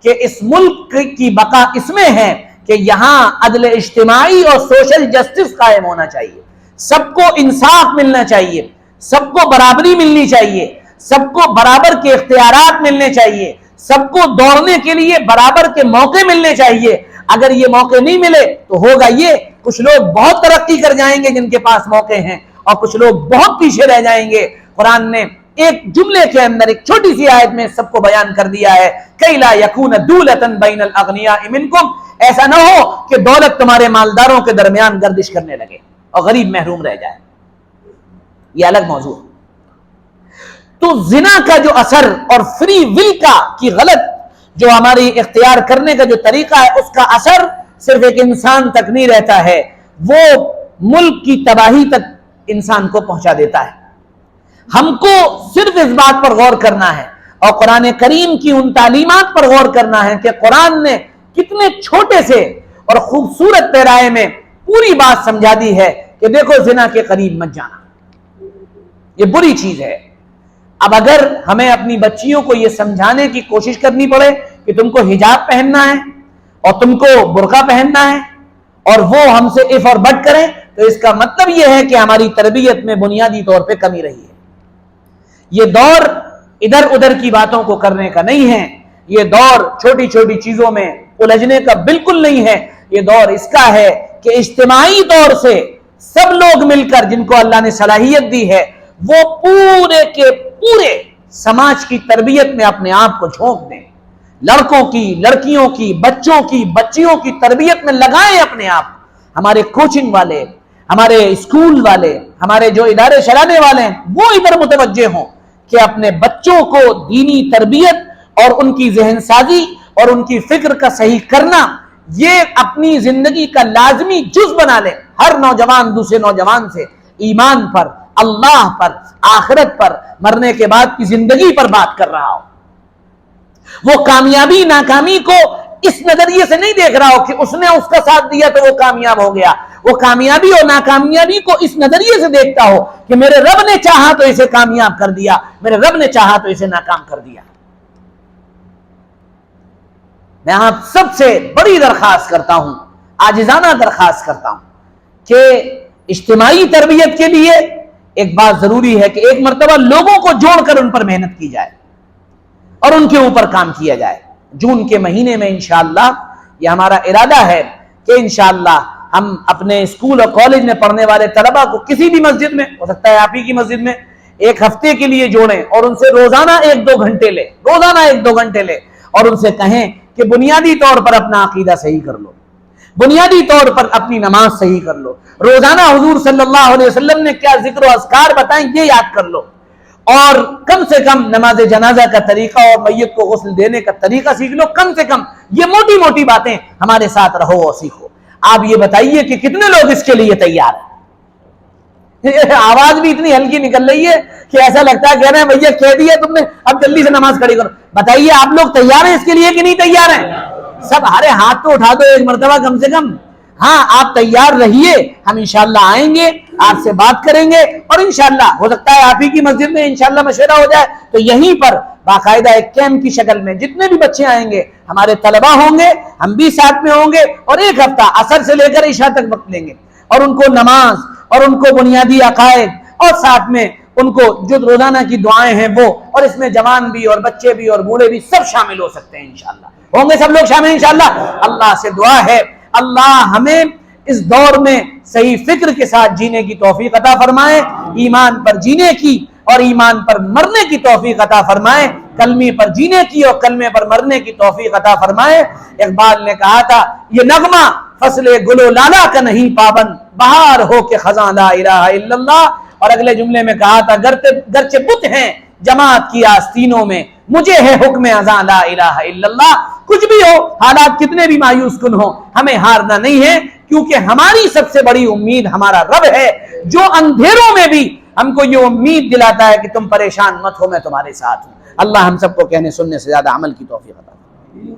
Speaker 1: کہ اس ملک کی بقا اس میں ہے کہ یہاں عدل اجتماعی اور سوشل جسٹس قائم ہونا چاہیے، سب کو انصاف ملنا چاہیے، سب کو برابری ملنی چاہیے، سب کو برابر کے اختیارات ملنے چاہیے، سب کو دوڑنے کے لیے برابر کے موقع ملنے چاہیے۔ اگر یہ موقع نہیں ملے تو ہوگا یہ، کچھ لوگ بہت ترقی کر جائیں گے جن کے پاس موقع ہیں، اور کچھ لوگ بہت پیچھے رہ جائیں گے۔ قرآن نے ایک جملے کے اندر ایک چھوٹی سی آیت میں سب کو بیان کر دیا ہے، کَإْ لَا يَكُونَ دُولَةً بَيْنَ الْأَغْنِيَاءِ مِنْكُمْ، ایسا نہ ہو کہ دولت تمہارے مالداروں کے درمیان گردش کرنے لگے اور غریب محروم رہ جائے۔ یہ الگ موضوع ہے۔ تو زنا کا جو اثر اور فری ول کا کی غلط جو ہماری اختیار کرنے کا جو طریقہ ہے، اس کا اثر صرف ایک انسان تک نہیں رہتا ہے، وہ ملک کی تباہی تک انسان کو پہنچا دیتا ہے۔ ہم کو صرف اس بات پر غور کرنا ہے اور قرآن کریم کی ان تعلیمات پر غور کرنا ہے کہ قرآن نے کتنے چھوٹے سے اور خوبصورت پیرائے میں پوری بات سمجھا دی ہے کہ دیکھو زنا کے قریب مت جانا، یہ بری چیز ہے۔ اب اگر ہمیں اپنی بچیوں کو یہ سمجھانے کی کوشش کرنی پڑے کہ تم کو حجاب پہننا ہے اور تم کو برقع پہننا ہے اور وہ ہم سے اف اور بٹ کریں، تو اس کا مطلب یہ ہے کہ ہماری تربیت میں بنیادی طور پہ کمی رہی ہے۔ یہ دور ادھر ادھر کی باتوں کو کرنے کا نہیں ہے، یہ دور چھوٹی چھوٹی چیزوں میں الجھنے کا بالکل نہیں ہے، یہ دور اس کا ہے کہ اجتماعی طور سے سب لوگ مل کر جن کو اللہ نے صلاحیت دی ہے وہ پورے کے پورے سماج کی تربیت میں اپنے آپ کو جھونک دیں، لڑکوں کی، لڑکیوں کی، بچوں کی، بچیوں کی تربیت میں لگائیں اپنے آپ۔ ہمارے کوچنگ والے، ہمارے اسکول والے، ہمارے جو ادارے چلانے والے ہیں وہ ادھر متوجہ ہوں کہ اپنے بچوں کو دینی تربیت اور ان کی ذہن سازی اور ان کی فکر کا صحیح کرنا یہ اپنی زندگی کا لازمی جز بنا لیں۔ ہر نوجوان دوسرے نوجوان سے ایمان پر، اللہ پر، آخرت پر، مرنے کے بعد کی زندگی پر بات کر رہا ہو، وہ کامیابی ناکامی کو اس نظریے سے نہیں دیکھ رہا ہو کہ اس نے اس کا ساتھ دیا تو وہ کامیاب ہو گیا، وہ کامیابی اور ناکامیابی کو اس نظریے سے دیکھتا ہو کہ میرے رب نے چاہا تو اسے کامیاب کر دیا، میرے رب نے چاہا تو اسے ناکام کر دیا۔ میں آپ سب سے بڑی درخواست کرتا ہوں، عاجزانہ درخواست کرتا ہوں کہ اجتماعی تربیت کے لیے ایک بات ضروری ہے کہ ایک مرتبہ لوگوں کو جوڑ کر ان پر محنت کی جائے اور ان کے اوپر کام کیا جائے۔ جون کے مہینے میں انشاءاللہ یہ ہمارا ارادہ ہے کہ انشاءاللہ ہم اپنے اسکول اور کالج میں پڑھنے والے طلبہ کو کسی بھی مسجد میں، ہو سکتا ہے آپ ہی کی مسجد میں، ایک ہفتے کے لیے جوڑیں اور ان سے روزانہ 1-2 گھنٹے لے، روزانہ 1-2 گھنٹے لے اور ان سے کہیں کہ بنیادی طور پر اپنا عقیدہ صحیح کر لو، بنیادی طور پر اپنی نماز صحیح کر لو، روزانہ حضور صلی اللہ علیہ وسلم نے کیا ذکر و اذکار بتائیں یہ یاد کر لو، اور کم سے کم نماز جنازہ کا طریقہ اور میت کو غسل دینے کا طریقہ سیکھ لو۔ کم سے کم یہ موٹی موٹی باتیں ہمارے ساتھ رہو اور سیکھو۔ آپ یہ بتائیے کہ کتنے لوگ اس کے لیے تیار ہیں؟ آواز بھی اتنی ہلکی نکل رہی ہے کہ ایسا لگتا ہے کہہ رہے ہیں بھیا کہہ دیا تم نے، اب جلدی سے نماز کھڑی کرو۔ بتائیے آپ لوگ تیار ہیں اس کے لیے کہ نہیں تیار ہیں؟ سب ہارے ہاتھ تو اٹھا دو ایک مرتبہ کم سے کم۔ ہاں آپ تیار رہیے، ہم انشاءاللہ آئیں گے، آپ سے بات کریں گے اور انشاءاللہ ہو سکتا ہے آپ ہی کی مسجد میں انشاءاللہ مشورہ ہو جائے تو یہیں پر باقاعدہ ایک کیمپ کی شکل میں جتنے بھی بچے آئیں گے، ہمارے طلبہ ہوں گے، ہم بھی ساتھ میں ہوں گے، اور ایک ہفتہ عصر سے لے کر عشاء تک وقت لیں گے اور ان کو نماز اور ان کو بنیادی عقائد اور ساتھ میں ان کو جو روزانہ کی دعائیں ہیں وہ، اور اس میں جوان بھی اور بچے بھی اور بوڑھے بھی سب شامل ہو سکتے ہیں انشاءاللہ، ہوں گے سب لوگ شامل انشاءاللہ۔ اللہ سے دعا ہے اللہ ہمیں اس دور میں صحیح فکر کے ساتھ جینے کی توفیق عطا فرمائے، ایمان پر جینے کی اور ایمان پر مرنے کی توفیق عطا فرمائے، کلمے پر جینے کی اور کلمے پر مرنے کی توفیق عطا فرمائے۔ اقبال نے کہا تھا یہ نغمہ فصل گل و لالا کا نہیں پابند، بہار ہو کے خزاں لا الہ الا اللہ، اور اگلے جملے میں کہا تھا گرچہ بت ہیں جماعت کی آستینوں میں، مجھے ہے حکم اذاں لا الہ الا اللہ۔ کچھ بھی ہو، حالات کتنے بھی مایوس کن ہو، ہمیں ہارنا نہیں ہے، کیونکہ ہماری سب سے بڑی امید ہمارا رب ہے جو اندھیروں میں بھی ہم کو یہ امید دلاتا ہے کہ تم پریشان مت ہو، میں تمہارے ساتھ ہوں۔ اللہ ہم سب کو کہنے سننے سے زیادہ عمل کی توفیق عطا فرمائے۔